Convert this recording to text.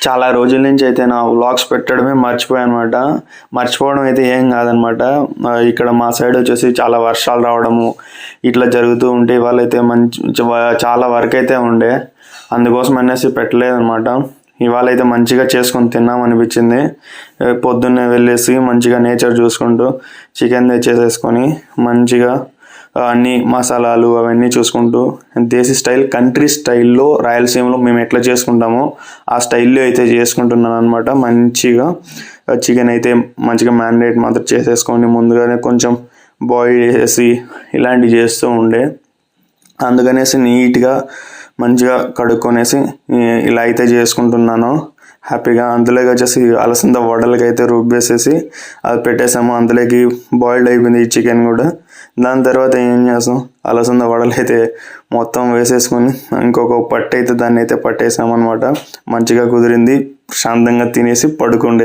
చాలా రోజుల నుంచి అయితే నా వ్లాగ్స్ పెట్టడమే మర్చిపోయానమాట. మర్చిపోవడం అయితే ఏం కాదనమాట. ఇక్కడ మా సైడ్ వచ్చేసి చాలా వర్షాలు రావడము ఇట్లా జరుగుతూ ఉంటే ఇవాళైతే చాలా వర్క్ అయితే ఉండే, అందుకోసం అనేసి పెట్టలేదన్నమాట. ఇవాళ అయితే మంచిగా చేసుకొని తిన్నాం అనిపించింది. పొద్దున్నే వెళ్ళేసి మంచిగా నేచర్ చూసుకుంటూ చికెన్ తెచ్చేసేసుకొని మంచిగా అన్ని మసాలాలు అవన్నీ చూసుకుంటూ దేశీ స్టైల్ కంట్రీ స్టైల్లో రాయలసీమలో మేము ఎట్లా చేసుకుంటామో ఆ స్టైల్లో అయితే చేసుకుంటున్నాను అనమాట. మంచిగా చికెన్ అయితే మంచిగా మ్యారినేట్ మాత్రం చేసేసుకొని ముందుగానే కొంచెం బాయిల్ చేసేసి ఇలాంటివి చేస్తూ ఉండే, అందుకనేసి నీట్గా మంచిగా కడుక్కొనేసి ఇలా అయితే చేసుకుంటున్నాను హ్యాపీగా. అందులోకి వచ్చేసి అలసంద వడలకి అయితే రుబ్బేసేసి అది పెట్టేసాము. అందులోకి బాయిల్డ్ అయిపోయింది ఈ చికెన్ కూడా. దాని తర్వాత ఏం చేస్తాం, అలసంద వడలు అయితే మొత్తం వేసేసుకొని ఇంకొక పట్టు అయితే దాన్ని అయితే పట్టేసామన్నమాట. మంచిగా కుదిరింది, శాంతంగా తినేసి పడుకుండే.